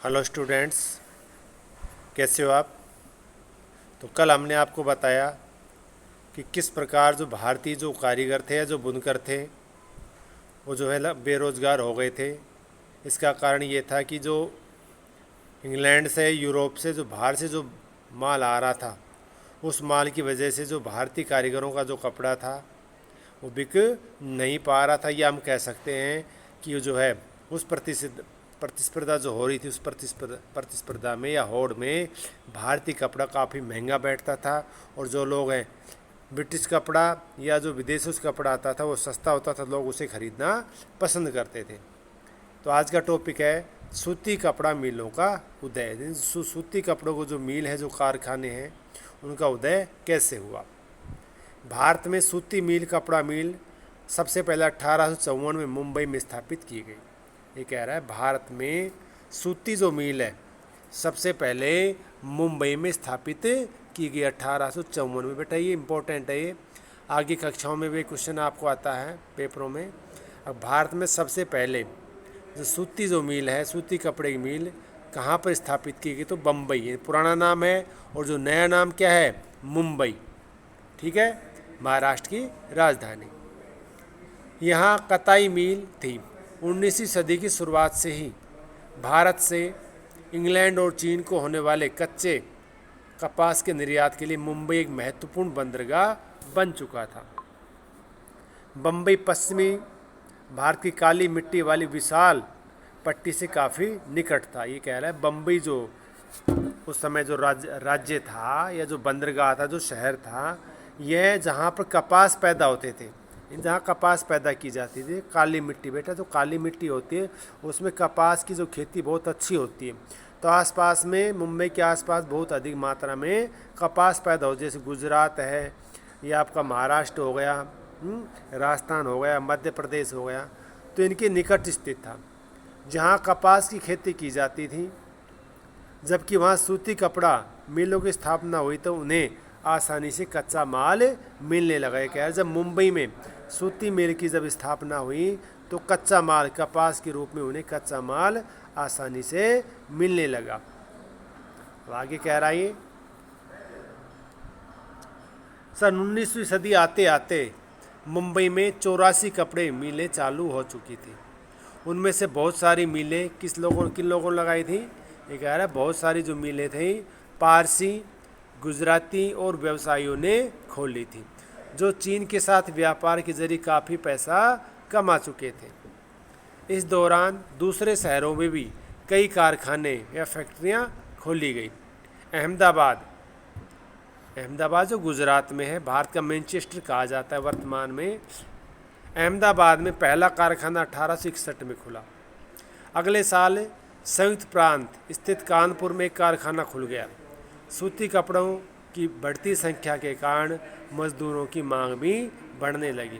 Hello students, कैसे हो आप। तो कल हमने आपको बताया कि किस प्रकार जो भारतीय जो कारीगर थे या जो बुनकर थे वो जो है बेरोज़गार हो गए थे। इसका कारण ये था कि जो इंग्लैंड से यूरोप से जो बाहर से जो माल आ रहा था उस माल की वजह से जो भारतीय कारीगरों का जो कपड़ा था वो बिक नहीं पा रहा था, या हम कह सकते हैं कि वो जो है उस प्रतिस्पर्धा जो हो रही थी उस प्रतिस्पर्धा में या होड़ में भारतीय कपड़ा काफ़ी महंगा बैठता था, और जो लोग हैं ब्रिटिश कपड़ा या जो विदेशों से कपड़ा आता था वो सस्ता होता था, लोग उसे खरीदना पसंद करते थे। तो आज का टॉपिक है सूती कपड़ा मिलों का उदय। सूती कपड़ों को जो मिल है, जो कारखाने हैं, उनका उदय कैसे हुआ। भारत में सूती मिल, कपड़ा मिल सबसे पहले 1854 में मुंबई में स्थापित की गई। ये कह रहा है भारत में सूती जो मिल है सबसे पहले मुंबई में स्थापित की गई 1854 में। बेटा ये इम्पोर्टेंट है, ये आगे कक्षाओं में भी क्वेश्चन आपको आता है पेपरों में। अब भारत में सबसे पहले जो सूती जो मिल है, सूती कपड़े की मिल कहाँ पर स्थापित की गई, तो बम्बई, ये पुराना नाम है, और जो नया नाम क्या है, मुंबई। ठीक है, महाराष्ट्र की राजधानी। यहाँ कताई मिल थी। 19वीं सदी की शुरुआत से ही भारत से इंग्लैंड और चीन को होने वाले कच्चे कपास के निर्यात के लिए मुंबई एक महत्वपूर्ण बंदरगाह बन चुका था। बम्बई पश्चिमी भारत की काली मिट्टी वाली विशाल पट्टी से काफ़ी निकट था। ये कह रहा है बम्बई जो उस समय जो राज्य था या जो बंदरगाह था, जो शहर था, यह जहाँ पर कपास पैदा होते थे, जहाँ कपास पैदा की जाती थी, काली मिट्टी। बेटा जो काली मिट्टी होती है उसमें कपास की जो खेती बहुत अच्छी होती है। तो आसपास में, मुंबई के आसपास बहुत अधिक मात्रा में कपास पैदा हो, जैसे गुजरात है, या आपका महाराष्ट्र हो गया, राजस्थान हो गया, मध्य प्रदेश हो गया, तो इनके निकट स्थित था जहाँ कपास की खेती की जाती थी। जबकि वहाँ सूती कपड़ा मिलों की स्थापना हुई तो उन्हें आसानी से कच्चा माल मिलने लगा। क्या है, जब मुंबई में सूती मिल की जब स्थापना हुई तो कच्चा माल कपास के रूप में उन्हें कच्चा माल आसानी से मिलने लगा। अब आगे कह रहा है, सन 19वीं सदी आते आते मुंबई में 84 कपड़े मिलें चालू हो चुकी थी। उनमें से बहुत सारी मिलें किन लोगों ने लगाई थी। ये कह रहा है बहुत सारी जो मिलें थी पारसी, गुजराती और व्यवसायियों ने खोली थी, जो चीन के साथ व्यापार के जरिए काफ़ी पैसा कमा चुके थे। इस दौरान दूसरे शहरों में भी कई कारखाने या फैक्ट्रियां खोली गई। अहमदाबाद जो गुजरात में है, भारत का मैनचेस्टर कहा जाता है वर्तमान में। अहमदाबाद में पहला कारखाना 1861 में खुला। अगले साल संयुक्त प्रांत स्थित कानपुर में एक कारखाना खुल गया। सूती कपड़ों की बढ़ती संख्या के कारण मजदूरों की मांग भी बढ़ने लगी।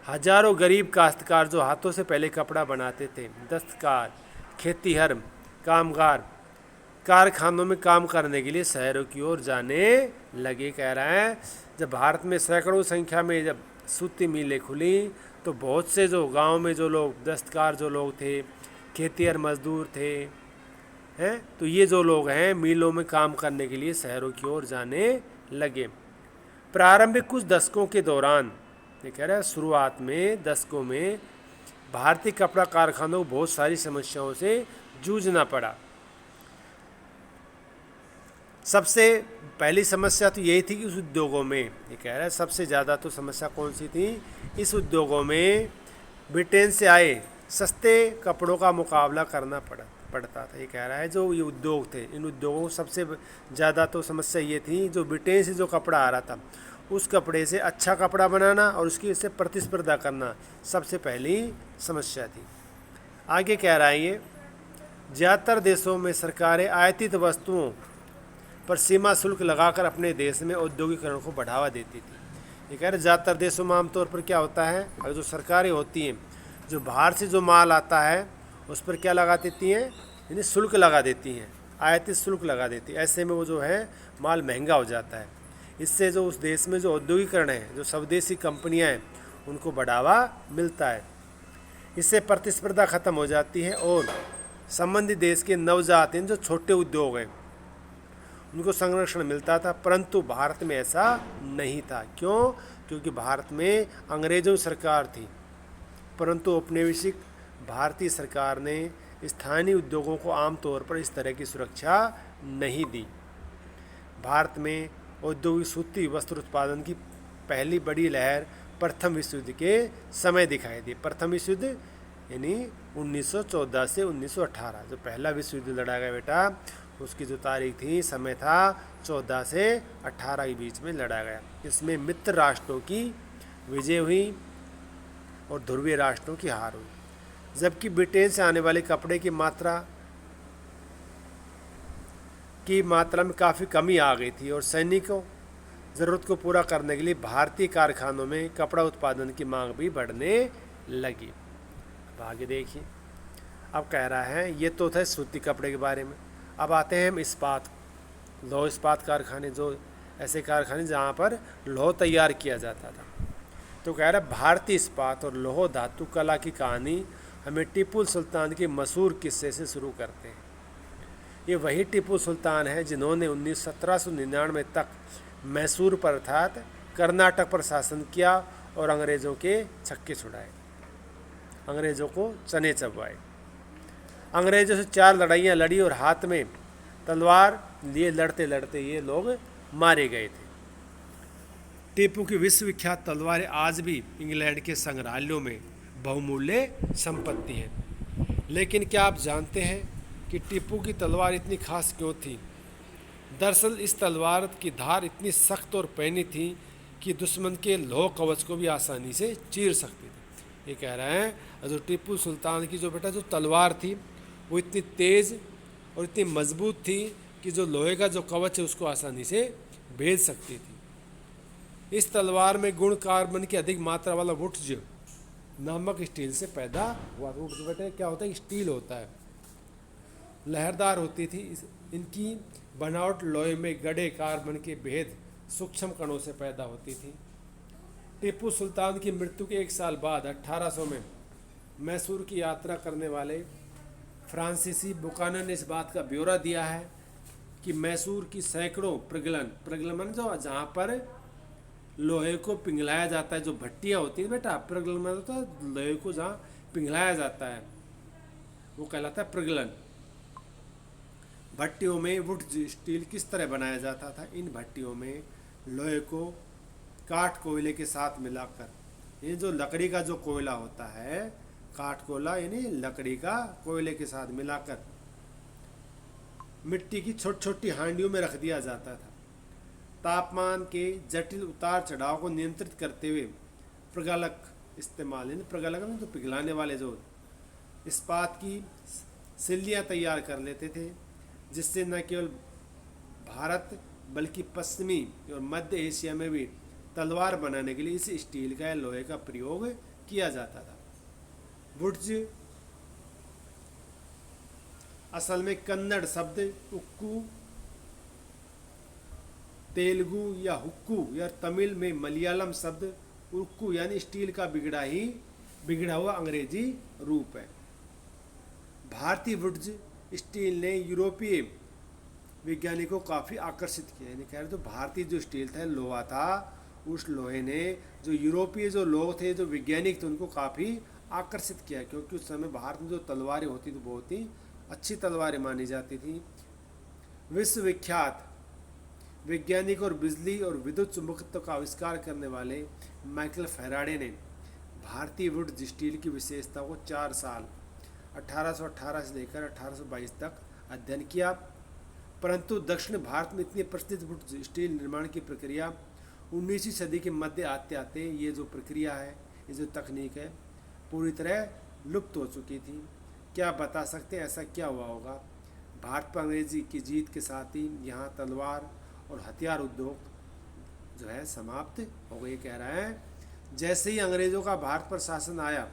हजारों गरीब काश्तकार जो हाथों से पहले कपड़ा बनाते थे, दस्तकार, खेतीहर कामगार, कारखानों में काम करने के लिए शहरों की ओर जाने लगे। कह रहा है जब भारत में सैकड़ों संख्या में जब सूती मिलें खुली तो बहुत से जो गांव में जो लोग दस्तकार जो लोग थे, खेतीहर मजदूर थे, हैं, तो ये जो लोग हैं मिलों में काम करने के लिए शहरों की ओर जाने लगे। प्रारंभिक कुछ दशकों के दौरान, ये कह रहा है शुरुआत में दशकों में भारतीय कपड़ा कारखानों को बहुत सारी समस्याओं से जूझना पड़ा। सबसे पहली समस्या तो यही थी कि उस उद्योगों में, ये कह रहा है सबसे ज़्यादा तो समस्या कौन सी थी, इस उद्योगों में ब्रिटेन से आए सस्ते कपड़ों का मुकाबला करना पड़ता था। ये कह रहा है जो ये उद्योग थे, इन उद्योगों को सबसे ज़्यादा तो समस्या ये थी जो ब्रिटेन से जो कपड़ा आ रहा था उस कपड़े से अच्छा कपड़ा बनाना और उसकी से प्रतिस्पर्धा करना सबसे पहली समस्या थी। आगे कह रहा है ये, ज़्यादातर देशों में सरकारें आयातित वस्तुओं पर सीमा शुल्क लगाकर अपने देश में औद्योगिकरण को बढ़ावा देती थी। ये कह रहे ज़्यादातर देशों में आमतौर पर क्या होता है, अगर जो सरकारें होती हैं जो बाहर से जो माल आता है उस पर क्या लगा देती हैं, यानी शुल्क लगा देती हैं, आयातित शुल्क लगा देती है। ऐसे में वो जो है माल महंगा हो जाता है। इससे जो उस देश में जो औद्योगिकरण है, जो स्वदेशी कंपनियां हैं, उनको बढ़ावा मिलता है। इससे प्रतिस्पर्धा खत्म हो जाती है और संबंधित देश के नवजात जो छोटे उद्योग हैं उनको संरक्षण मिलता था, परंतु भारत में ऐसा नहीं था। क्यों? क्योंकि भारत में अंग्रेज़ों की सरकार थी, परंतु औपनिवेशिक भारतीय सरकार ने स्थानीय उद्योगों को आमतौर पर इस तरह की सुरक्षा नहीं दी। भारत में औद्योगिक सूती वस्त्र उत्पादन की पहली बड़ी लहर प्रथम विश्व युद्ध के समय दिखाई दी। प्रथम विश्व युद्ध यानी 1914 से 1918, जो पहला विश्व युद्ध लड़ा गया बेटा, उसकी जो तारीख थी, समय था 14 से 18 के बीच में लड़ा गया। इसमें मित्र राष्ट्रों की विजय हुई और ध्रुवीय राष्ट्रों की हार हुई। जबकि ब्रिटेन से आने वाले कपड़े की मात्रा में काफ़ी कमी आ गई थी और सैनिकों ज़रूरत को पूरा करने के लिए भारतीय कारखानों में कपड़ा उत्पादन की मांग भी बढ़ने लगी। अब आगे देखिए, अब कह रहा है, ये तो था सूती कपड़े के बारे में। अब आते हैं हम इस्पात, लौह इस्पात कारखाने, जो ऐसे कारखाने जहाँ पर लौह तैयार किया जाता था। तो कह रहा है भारतीय इस्पात और लौह धातु कला की कहानी हमें टीपू सुल्तान के मशहूर किस्से से शुरू करते हैं। ये वही टीपू सुल्तान है जिन्होंने 1799 तक मैसूर पर अर्थात कर्नाटक पर शासन किया और अंग्रेज़ों के छक्के छुड़ाए, अंग्रेज़ों को चने चबवाए। अंग्रेज़ों से 4 लड़ाइयाँ लड़ी और हाथ में तलवार लिए लड़ते लड़ते ये लोग मारे गए थे। टीपू की विश्वविख्यात तलवारें आज भी इंग्लैंड के संग्रहालयों में बहुमूल्य संपत्ति है। लेकिन क्या आप जानते हैं कि टीपू की तलवार इतनी खास क्यों थी? दरअसल इस तलवार की धार इतनी सख्त और पैनी थी कि दुश्मन के लौह कवच को भी आसानी से चीर सकती थी। ये कह रहे हैं जो टीपू सुल्तान की जो बेटा जो तलवार थी वो इतनी तेज़ और इतनी मजबूत थी कि जो लोहे का जो कवच है उसको आसानी से भेद सकती थी। इस तलवार में गुण कार्बन की अधिक मात्रा वाला वुड्ज नामक स्टील से पैदा हुआ। वुड्ज बेटे क्या होता है? स्टील होता है, लहरदार होती थी। इनकी बनावट लोहे में गढ़े कार्बन के भेद सूक्ष्म कणों से पैदा होती थी। टीपू सुल्तान की मृत्यु के 1 साल बाद 1800 में मैसूर की यात्रा करने वाले फ्रांसीसी बुकानन ने इस बात का ब्यौरा दिया है कि मैसूर की सैकड़ों प्रगलन जो जहाँ पर लोहे को पिघलाया जाता है, जो भट्टियाँ होती हैं बेटा, प्रगलन होता है लोहे को जहाँ पिघलाया जाता है वो कहलाता है प्रगलन। भट्टियों में वुड स्टील किस तरह बनाया जाता था? इन भट्टियों में लोहे को काठ कोयले के साथ मिलाकर, ये जो लकड़ी का जो कोयला होता है, काठ कोयला यानी लकड़ी का कोयले के साथ मिलाकर मिट्टी की छोटी छोटी हांडियों में रख दिया जाता था। तापमान के जटिल उतार चढ़ाव को नियंत्रित करते हुए प्रगलक इस्तेमाल, यानी प्रगलक में जो पिघलाने वाले जो इस्पात की सिल्लियाँ तैयार कर लेते थे, जिससे न केवल भारत बल्कि पश्चिमी और मध्य एशिया में भी तलवार बनाने के लिए इस स्टील का या लोहे का प्रयोग किया जाता था। वुड्ज असल में कन्नड़ शब्द उक्कू, तेलुगु या हुक्कू या तमिल में मलयालम शब्द उक्कू यानी स्टील का बिगड़ा हुआ अंग्रेजी रूप है। भारतीय वुड्ज स्टील ने यूरोपीय वैज्ञानिकों को काफ़ी आकर्षित किया। यानी कह रहे तो भारतीय जो स्टील था, लोहा था, उस लोहे ने जो यूरोपीय जो लोग थे, जो वैज्ञानिक थे, उनको काफ़ी आकर्षित किया, क्योंकि उस समय भारत में जो तलवारें होती थी बहुत ही अच्छी तलवारें मानी जाती थी। विश्वविख्यात वैज्ञानिक और बिजली और विद्युत चुंबकत्व का आविष्कार करने वाले माइकल फैराडे ने भारतीय वुड स्टील की विशेषता को 4 साल 1818 से लेकर 1822 तक अध्ययन किया, परंतु दक्षिण भारत में इतनी प्रसिद्ध वुड स्टील निर्माण की प्रक्रिया 19वीं सदी के मध्य आते आते ये जो प्रक्रिया है, ये जो तकनीक है, पूरी तरह लुप्त हो चुकी थी। क्या बता सकते हैं ऐसा क्या हुआ होगा? भारत पर अंग्रेजी की जीत के साथ ही यहाँ तलवार और हथियार उद्योग जो है समाप्त हो गए। कह रहा है जैसे ही अंग्रेज़ों का भारत पर शासन आया,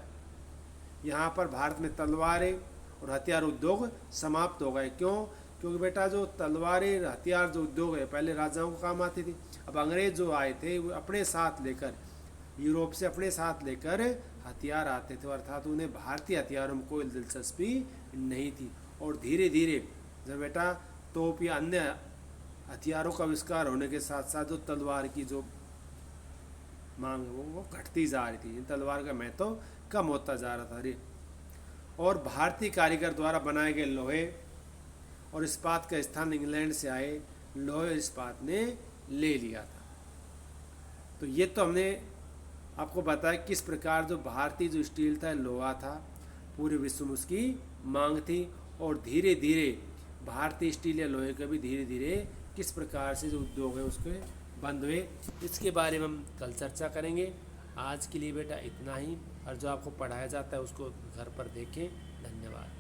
यहाँ पर भारत में तलवारें और हथियार उद्योग समाप्त हो गए। क्यों? क्योंकि बेटा जो तलवारें हथियार जो उद्योग है पहले राजाओं को काम आती थी, अब अंग्रेज़ जो आए थे वो अपने साथ लेकर, यूरोप से अपने साथ लेकर हथियार आते थे, अर्थात उन्हें भारतीय हथियारों में कोई दिलचस्पी नहीं थी और धीरे धीरे जब बेटा तोप या अन्य हथियारों का आविष्कार होने के साथ साथ जो तलवार की जो मांग है वो घटती जा रही थी, तलवार का महत्व तो कम होता जा रहा था। और भारतीय कारीगर द्वारा बनाए गए लोहे और इस्पात का स्थान इंग्लैंड से आए लोहे और इस्पात ने ले लिया था। तो ये तो हमने आपको बताया किस प्रकार जो भारतीय जो स्टील था, लोहा था, पूरे विश्व में उसकी मांग थी और धीरे धीरे भारतीय स्टील या लोहे का भी धीरे धीरे किस प्रकार से जो उद्योग है उसके बंद हुए, इसके बारे में हम कल चर्चा करेंगे। आज के लिए बेटा इतना ही, और जो आपको पढ़ाया जाता है उसको घर पर देखें। धन्यवाद।